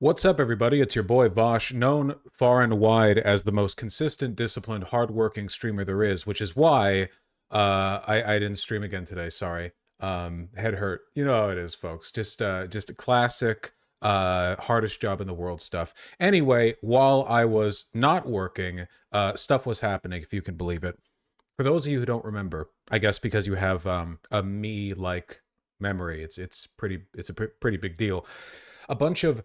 What's up, everybody? It's your boy Vaush, known far and wide as the most consistent, disciplined, hardworking streamer there is, which is why I didn't stream again today. Sorry, head hurt. You know how it is, folks. Just a classic hardest job in the world stuff. Anyway, while I was not working, stuff was happening, if you can believe it. For those of you who don't remember, I guess because you have a me-like memory, it's a pretty big deal. A bunch of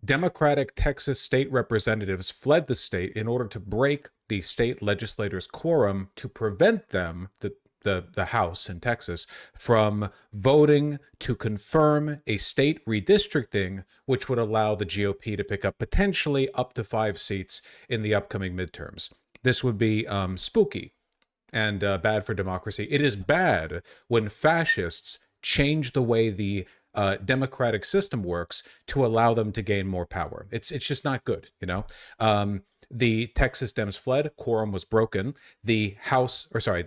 Democratic Texas state representatives fled the state in order to break the state legislators' quorum to prevent them, the House in Texas, from voting to confirm a state redistricting, which would allow the GOP to pick up potentially up to 5 seats in the upcoming midterms. This would be spooky and bad for democracy. It is bad when fascists change the way the democratic system works to allow them to gain more power. It's just not good, you know. The Texas Dems fled, quorum was broken. The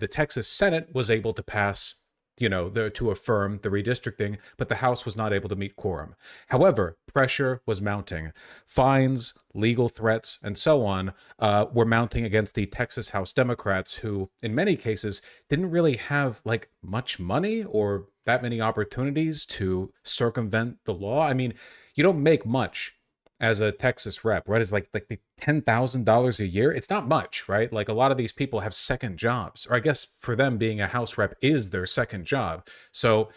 Texas Senate was able to pass, to affirm the redistricting, but the House was not able to meet quorum. However, pressure was mounting. Fines, legal threats, and so on were mounting against the Texas House Democrats, who, in many cases, didn't really have much money or that many opportunities to circumvent the law. I mean, you don't make much as a Texas rep, right? It's like the $10,000 a year. It's not much, right? Like, a lot of these people have second jobs, or I guess for them, being a House rep is their second job. So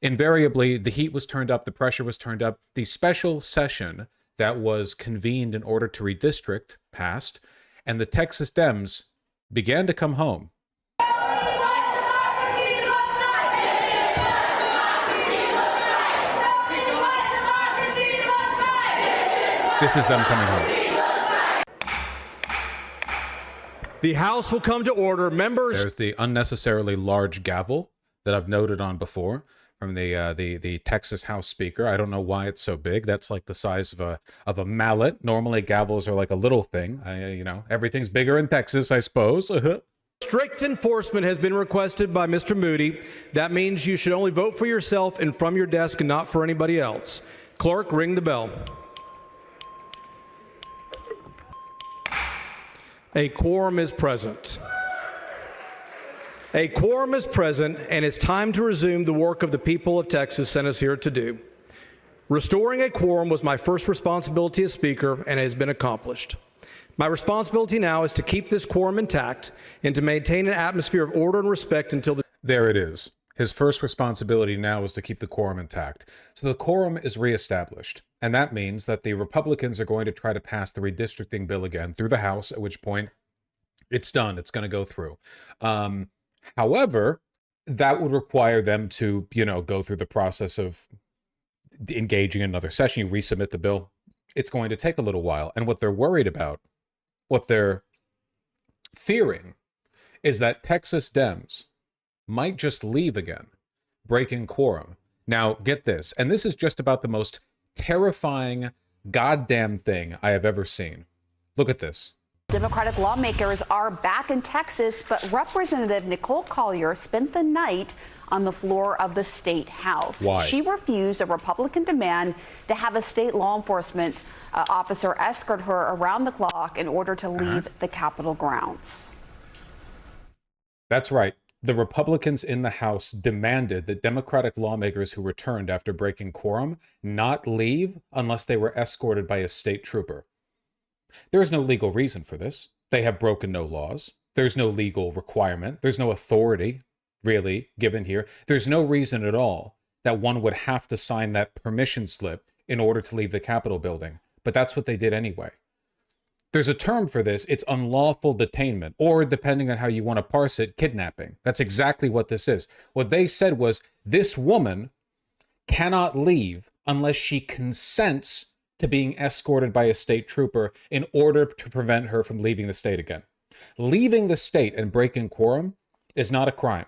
invariably, the heat was turned up, the pressure was turned up. The special session that was convened in order to redistrict passed, and the Texas Dems began to come home. This is them coming home. The House will come to order. Members. There's the unnecessarily large gavel that I've noted on before from the Texas House Speaker. I don't know why it's so big. That's like the size of a mallet. Normally gavels are like a little thing. Everything's bigger in Texas, I suppose. Strict enforcement has been requested by Mr. Moody. That means you should only vote for yourself and from your desk and not for anybody else. Clerk, ring the bell. A quorum is present. A quorum is present, and it's time to resume the work of the people of Texas sent us here to do. Restoring a quorum was my first responsibility as Speaker, and it has been accomplished. My responsibility now is to keep this quorum intact and to maintain an atmosphere of order and respect until the... There it is. His first responsibility now is to keep the quorum intact. So the quorum is reestablished. And that means that the Republicans are going to try to pass the redistricting bill again through the House, at which point it's done. It's going to go through. However, that would require them to, go through the process of engaging in another session. You resubmit the bill. It's going to take a little while. And what they're worried about, what they're fearing, is that Texas Dems might just leave again, breaking quorum. Now, get this, and this is just about the most terrifying goddamn thing I have ever seen. Look at this. Democratic lawmakers are back in Texas, but Representative Nicole Collier spent the night on the floor of the state house. Why? She refused a Republican demand to have a state law enforcement officer escort her around the clock in order to leave the Capitol grounds. That's right. The Republicans in the House demanded that Democratic lawmakers who returned after breaking quorum not leave unless they were escorted by a state trooper. There is no legal reason for this. They have broken no laws. There's no legal requirement. There's no authority, really, given here. There's no reason at all that one would have to sign that permission slip in order to leave the Capitol building. But that's what they did anyway. There's a term for this. It's unlawful detainment, or depending on how you want to parse it, kidnapping. That's exactly what this is. What they said was, this woman cannot leave unless she consents to being escorted by a state trooper in order to prevent her from leaving the state again. Leaving the state and breaking quorum is not a crime.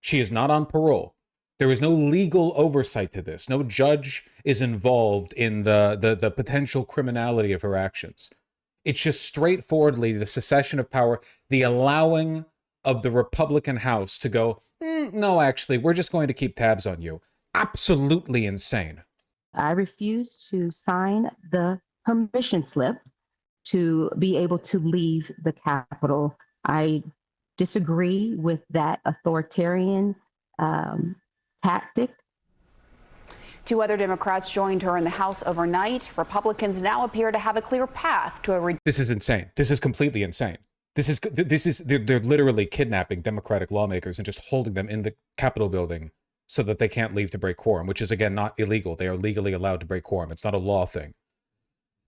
She is not on parole. There is no legal oversight to this. No judge is involved in the potential criminality of her actions. It's just straightforwardly the secession of power, the allowing of the Republican House to go, no, actually, we're just going to keep tabs on you. Absolutely insane. I refuse to sign the permission slip to be able to leave the Capitol. I disagree with that authoritarian tactic. Two other Democrats joined her in the House overnight. Republicans now appear to have a clear path to a This is insane. This is completely insane. They're literally kidnapping Democratic lawmakers and just holding them in the Capitol building so that they can't leave to break quorum, which is, again, not illegal. They are legally allowed to break quorum. It's not a law thing.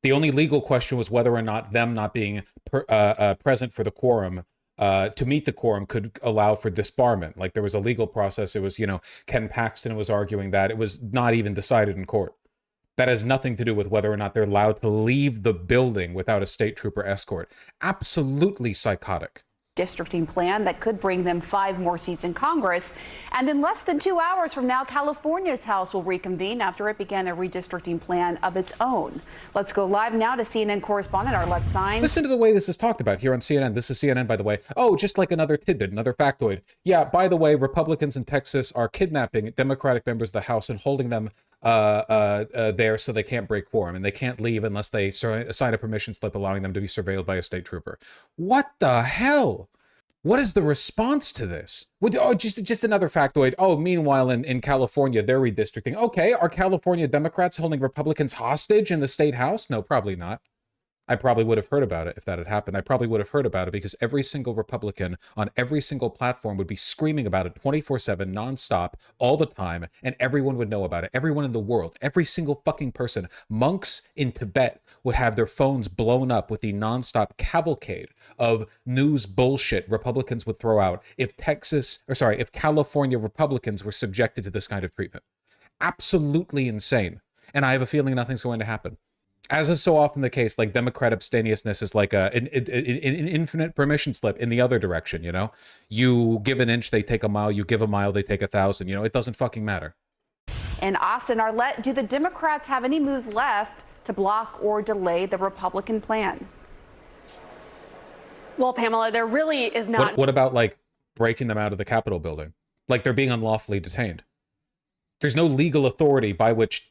The only legal question was whether or not them not being present for the quorum to meet the quorum could allow for disbarment. Like, there was a legal process. It was, Ken Paxton was arguing that. It was not even decided in court. That has nothing to do with whether or not they're allowed to leave the building without a state trooper escort. Absolutely psychotic. Districting plan that could bring them 5 more seats in Congress. And in less than 2 hours from now, California's House will reconvene after it began a redistricting plan of its own. Let's go live now to CNN correspondent Arlette Saenz. Listen to the way this is talked about here on CNN. This is CNN, by the way. Oh, just like another tidbit, another factoid. Yeah, by the way, Republicans in Texas are kidnapping Democratic members of the House and holding them there so they can't break quorum, and they can't leave unless they sign a permission slip allowing them to be surveilled by a state trooper. What the hell? What is the response to this? Oh, just another factoid. Oh, meanwhile, in California, they're redistricting. Okay, are California Democrats holding Republicans hostage in the state house? No, probably not. I probably would have heard about it if that had happened. I probably would have heard about it because every single Republican on every single platform would be screaming about it 24/7, nonstop, all the time, and everyone would know about it. Everyone in the world, every single fucking person. Monks in Tibet would have their phones blown up with the nonstop cavalcade of news bullshit Republicans would throw out if California Republicans were subjected to this kind of treatment. Absolutely insane. And I have a feeling nothing's going to happen. As is so often the case, like, Democrat abstemiousness is like an infinite permission slip in the other direction, You give an inch, they take a mile. You give a mile, they take 1,000. It doesn't fucking matter. In Austin, Arlette, do the Democrats have any moves left to block or delay the Republican plan? Well, Pamela, there really is not. What about, like, breaking them out of the Capitol building? Like, they're being unlawfully detained. There's no legal authority by which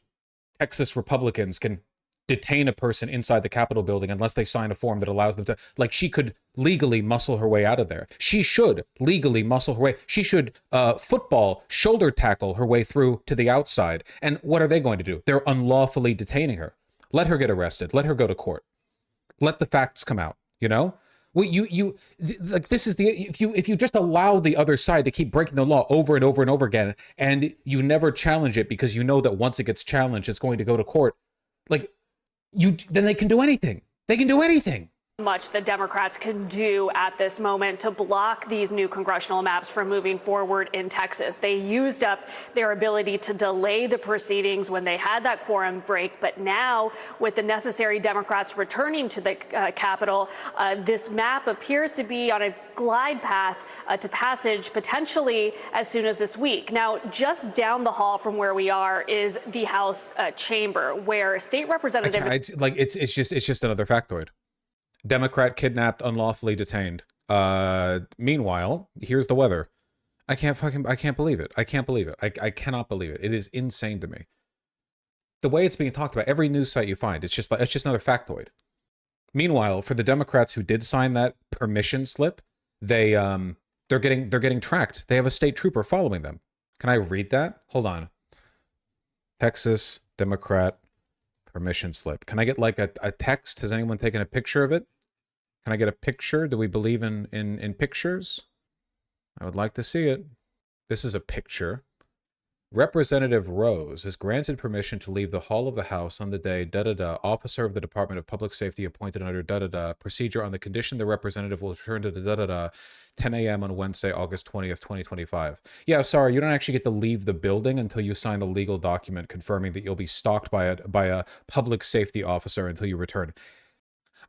Texas Republicans can detain a person inside the Capitol building unless they sign a form that allows them to. Like, she could legally muscle her way out of there. She should legally muscle her way. She should football, shoulder tackle her way through to the outside. And what are they going to do? They're unlawfully detaining her. Let her get arrested. Let her go to court. Let the facts come out, Well, like, this is if you just allow the other side to keep breaking the law over and over and over again, and you never challenge it because you know that once it gets challenged, it's going to go to court. Like, then they can do anything. They can do anything. Much the Democrats can do at this moment to block these new congressional maps from moving forward in Texas. They used up their ability to delay the proceedings when they had that quorum break. But now, with the necessary Democrats returning to the Capitol, this map appears to be on a glide path to passage potentially as soon as this week. Now, just down the hall from where we are is the House chamber, where State Representative it's just another factoid. Democrat kidnapped, unlawfully detained. Meanwhile, here's the weather. I can't believe it. I can't believe it. I cannot believe it. It is insane to me. The way it's being talked about, every news site you find, it's just another factoid. Meanwhile, for the Democrats who did sign that permission slip, they're getting tracked. They have a state trooper following them. Can I read that? Hold on. Texas Democrat permission slip. Can I get like a text? Has anyone taken a picture of it? Can I get a picture? Do we believe in pictures? I would like to see it. This is a picture. Representative Rose is granted permission to leave the hall of the House on the day officer of the Department of Public Safety appointed under procedure on the condition the representative will return to the 10 a.m. on Wednesday, August 20th, 2025. Yeah, sorry, you don't actually get to leave the building until you sign a legal document confirming that you'll be stalked by a public safety officer until you return.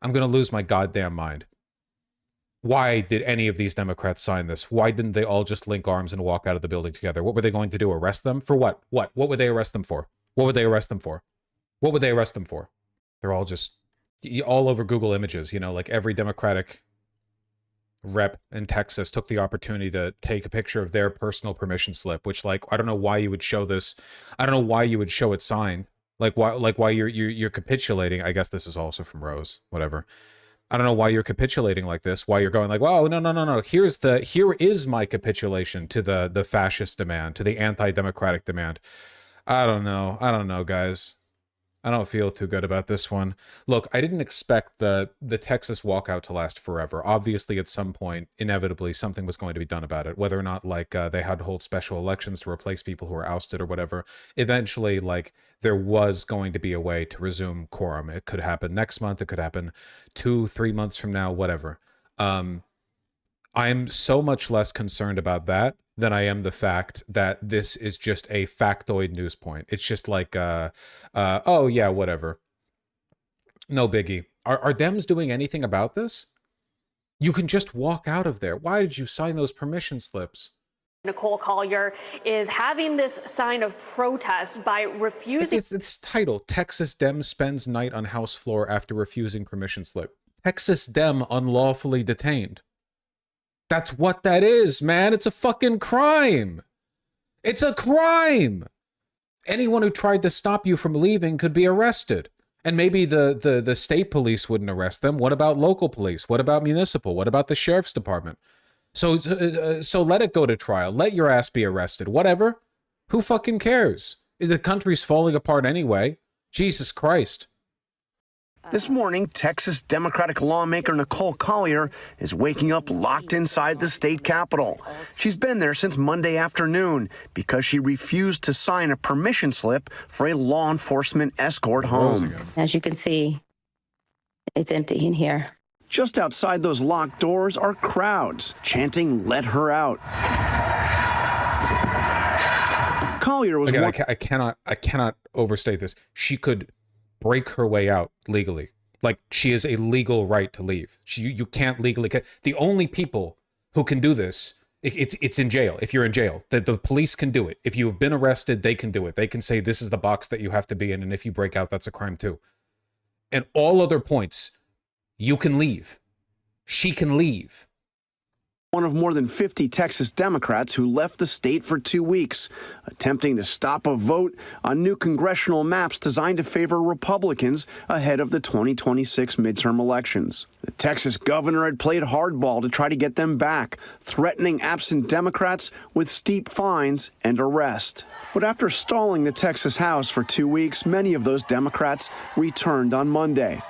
I'm going to lose my goddamn mind. Why did any of these Democrats sign this? Why didn't they all just link arms and walk out of the building together? What were they going to do? Arrest them? For what? What would they arrest them for? What would they arrest them for? What would they arrest them for? They're all just all over Google Images, like every Democratic rep in Texas took the opportunity to take a picture of their personal permission slip, which, like, I don't know why you would show this. I don't know why you would show it signed. Like why you're capitulating. I guess this is also from Rose. Whatever. I don't know why you're capitulating like this. Why you're going like, well, no. Here is my capitulation to the fascist demand, to the anti-democratic demand. I don't know, guys. I don't feel too good about this one. Look, I didn't expect the Texas walkout to last forever. Obviously, at some point, inevitably, something was going to be done about it. Whether or not, like, they had to hold special elections to replace people who were ousted or whatever. Eventually, like, there was going to be a way to resume quorum. It could happen next month. It could happen 2-3 months from now, whatever. I'm so much less concerned about that than I am the fact that this is just a factoid news point. It's just like, oh yeah, whatever. No biggie. Are Dems doing anything about this? You can just walk out of there. Why did you sign those permission slips? Nicole Collier is having this sign of protest by refusing. It's titled, Texas Dem spends night on House floor after refusing permission slip. Texas Dem unlawfully detained. That's what that is, man. It's a fucking crime. It's a crime. Anyone who tried to stop you from leaving could be arrested. And maybe the state police wouldn't arrest them. What about local police? What about municipal? What about the sheriff's department? So let it go to trial. Let your ass be arrested. Whatever. Who fucking cares? The country's falling apart anyway. Jesus Christ. This morning, Texas Democratic lawmaker Nicole Collier is waking up locked inside the state capitol. She's been there since Monday afternoon because she refused to sign a permission slip for a law enforcement escort home. As you can see, it's empty in here. Just outside those locked doors are crowds chanting, "Let her out." Collier was Again, I cannot overstate this. She could break her way out legally. Like, she has a legal right to leave. You can't legally. The only people who can do this, it's in jail. If you're in jail, the police can do it. If you have been arrested, they can do it. They can say this is the box that you have to be in, and if you break out, that's a crime too. And all other points, you can leave. She can leave. One of more than 50 Texas Democrats who left the state for 2 weeks, attempting to stop a vote on new congressional maps designed to favor Republicans ahead of the 2026 midterm elections. The Texas governor had played hardball to try to get them back, threatening absent Democrats with steep fines and arrest. But after stalling the Texas House for 2 weeks, many of those Democrats returned on Monday,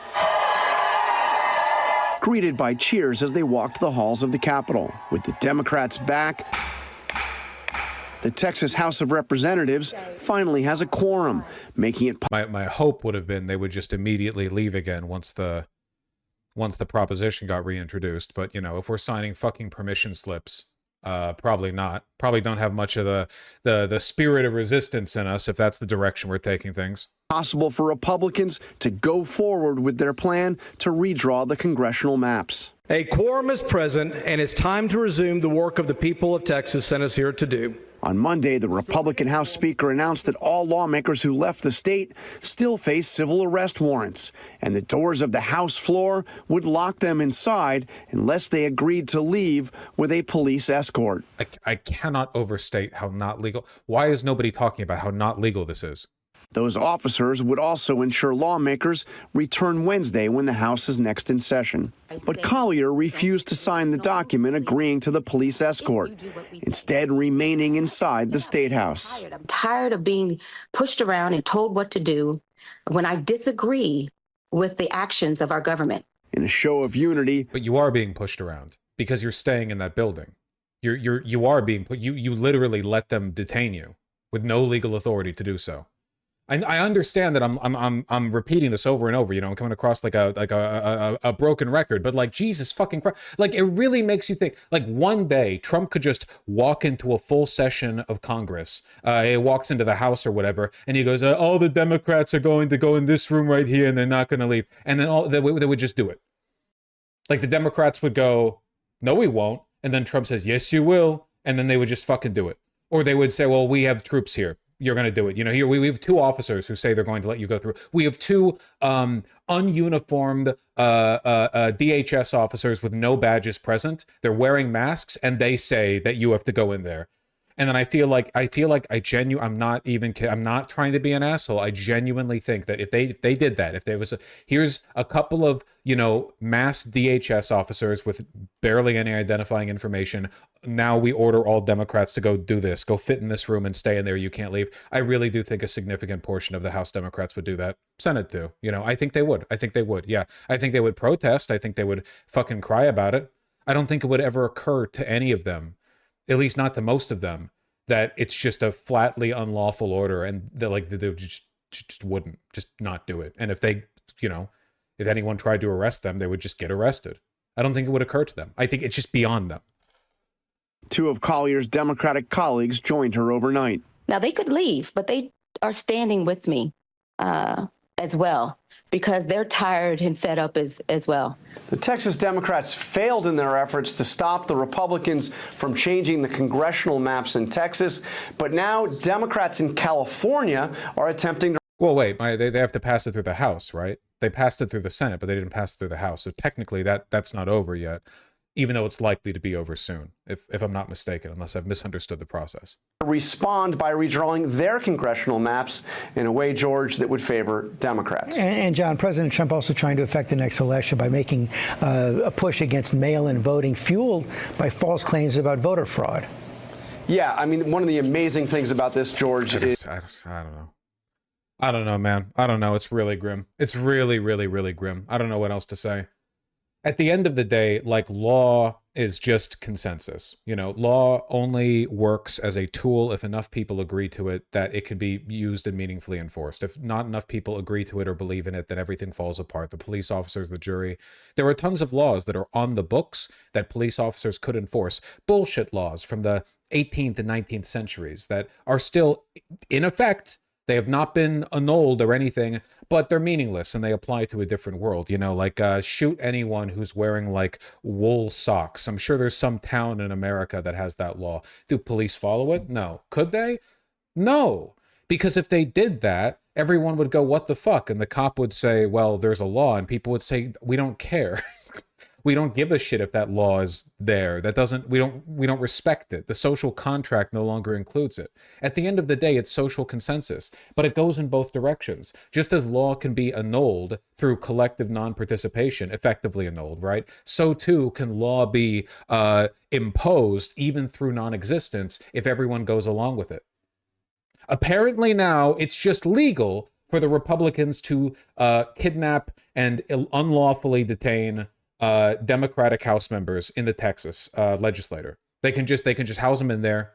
greeted by cheers as they walked the halls of the Capitol. With the Democrats back, the Texas House of Representatives finally has a quorum, making it... My hope would have been they would just immediately leave again once the proposition got reintroduced. But, you know, if we're signing fucking permission slips, probably not. Probably don't have much of the spirit of resistance in us if that's the direction we're taking things. Possible for Republicans to go forward with their plan to redraw the congressional maps. A quorum is present, and it's time to resume the work of the people of Texas sent us here to do. On Monday, the Republican House Speaker announced that all lawmakers who left the state still face civil arrest warrants, and the doors of the House floor would lock them inside unless they agreed to leave with a police escort. I cannot overstate how not legal. Why is nobody talking about how not legal this is? Those officers would also ensure lawmakers return Wednesday when the House is next in session. But Collier refused to sign the document agreeing to the police escort, instead remaining inside the State House. I'm tired of being pushed around and told what to do when I disagree with the actions of our government. In a show of unity. But you are being pushed around because you're staying in that building. You are being put. You literally let them detain you with no legal authority to do so. I understand that I'm repeating this over and over, you know, I'm coming across like a broken record, but like, Jesus fucking Christ, like, it really makes you think, like, one day Trump could just walk into a full session of Congress, he walks into the House or whatever, and he goes, all the Democrats are going to go in this room right here, and they're not going to leave, and then they would just do it. Like, the Democrats would go, no, we won't, and then Trump says, yes, you will, and then they would just fucking do it. Or they would say, well, we have troops here. You're going to do it. You know, here we have two officers who say they're going to let you go through. We have two ununiformed DHS officers with no badges present. They're wearing masks, and they say that you have to go in there. And then I'm not trying to be an asshole. I genuinely think that if they did that, if there was here's a couple of, mass DHS officers with barely any identifying information. Now we order all Democrats to go do this, go fit in this room and stay in there. You can't leave. I really do think a significant portion of the House Democrats would do that. Senate too. I think they would. Yeah. I think they would protest. I think they would fucking cry about it. I don't think it would ever occur to any of them, at least not to most of them, that it's just a flatly unlawful order, and they just wouldn't just not do it. And if they, if anyone tried to arrest them, they would just get arrested. I don't think it would occur to them. I think it's just beyond them. Two of Collier's Democratic colleagues joined her overnight. Now, they could leave, but they are standing with me as well, because they're tired and fed up as well. The Texas Democrats failed in their efforts to stop the Republicans from changing the congressional maps in Texas, but now Democrats in California are attempting to... Well, wait, they have to pass it through the House, right? They passed it through the Senate, but they didn't pass it through the House. So technically that's not over yet, even though it's likely to be over soon, if I'm not mistaken, unless I've misunderstood the process. Respond by redrawing their congressional maps in a way, George, that would favor Democrats. And John, President Trump also trying to affect the next election by making a push against mail-in voting fueled by false claims about voter fraud. Yeah, I mean, one of the amazing things about this, George, is... I don't know. I don't know, man. I don't know. It's really grim. It's really, really, really grim. I don't know what else to say. At the end of the day, law is just consensus. Law only works as a tool if enough people agree to it that it can be used and meaningfully enforced. If not enough people agree to it or believe in it, then everything falls apart. The police officers, the jury. There are tons of laws that are on the books that police officers could enforce. Bullshit laws from the 18th and 19th centuries that are still in effect. They have not been annulled or anything, but they're meaningless and they apply to a different world. Shoot anyone who's wearing wool socks. I'm sure there's some town in America that has that law. Do police follow it? No. Could they? No. Because if they did that, everyone would go, what the fuck? And the cop would say, well, there's a law. And people would say, we don't care. We don't give a shit if that law is there. We don't respect it. The social contract no longer includes it. At the end of the day, it's social consensus, but it goes in both directions. Just as law can be annulled through collective non-participation, effectively annulled, right? So too can law be imposed even through non-existence if everyone goes along with it. Apparently now it's just legal for the Republicans to kidnap and unlawfully detain Democratic House members in the Texas legislature. They can just house them in there.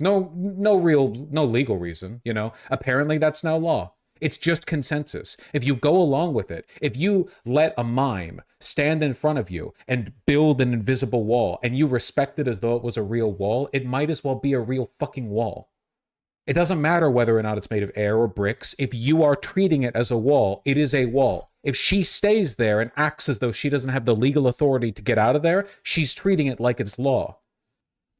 No legal reason, Apparently that's now law. It's just consensus. If you go along with it, if you let a mime stand in front of you and build an invisible wall and you respect it as though it was a real wall, it might as well be a real fucking wall. It doesn't matter whether or not it's made of air or bricks. If you are treating it as a wall, it is a wall. If she stays there and acts as though she doesn't have the legal authority to get out of there, she's treating it like it's law.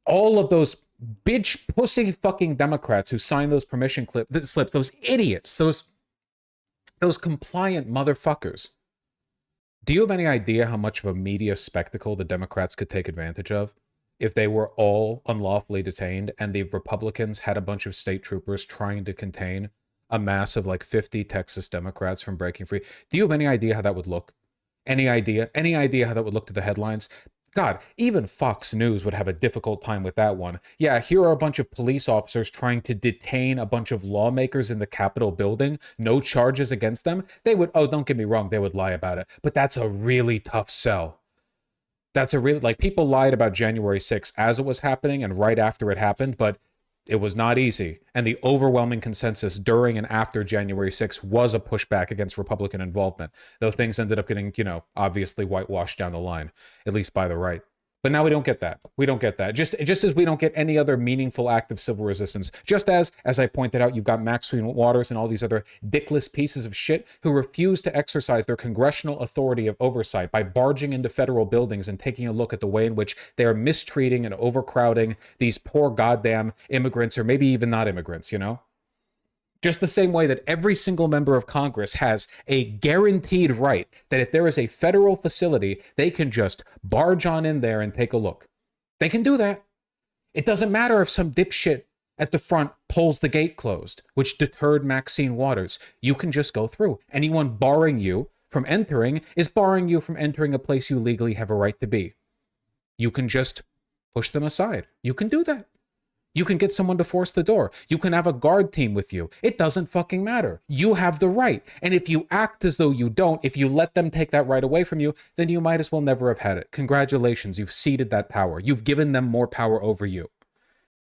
All of those bitch pussy fucking Democrats who signed those permission slips, those idiots, those compliant motherfuckers. Do you have any idea how much of a media spectacle the Democrats could take advantage of if they were all unlawfully detained and the Republicans had a bunch of state troopers trying to contain a mass of 50 Texas Democrats from breaking free? Do you have any idea how that would look? Any idea how that would look to the headlines? God, even Fox News would have a difficult time with that one. Yeah, here are a bunch of police officers trying to detain a bunch of lawmakers in the Capitol building. No charges against them. They would, don't get me wrong, they would lie about it. But that's a really tough sell. That's a really, people lied about January 6th as it was happening and right after it happened, but it was not easy. And the overwhelming consensus during and after January 6th was a pushback against Republican involvement, though things ended up getting, obviously whitewashed down the line, at least by the right. But now we don't get that. We don't get that. Just as we don't get any other meaningful act of civil resistance. Just as I pointed out, you've got Maxine Waters and all these other dickless pieces of shit who refuse to exercise their congressional authority of oversight by barging into federal buildings and taking a look at the way in which they are mistreating and overcrowding these poor goddamn immigrants, or maybe even not immigrants, Just the same way that every single member of Congress has a guaranteed right that if there is a federal facility, they can just barge on in there and take a look. They can do that. It doesn't matter if some dipshit at the front pulls the gate closed, which deterred Maxine Waters. You can just go through. Anyone barring you from entering is barring you from entering a place you legally have a right to be. You can just push them aside. You can do that. You can get someone to force the door. You can have a guard team with you. It doesn't fucking matter. You have the right. And if you act as though you don't, if you let them take that right away from you, then you might as well never have had it. Congratulations. You've ceded that power. You've given them more power over you.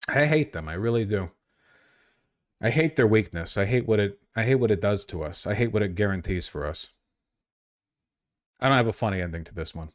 I hate them. I really do. I hate their weakness. I hate what it does to us. I hate what it guarantees for us. I don't have a funny ending to this one.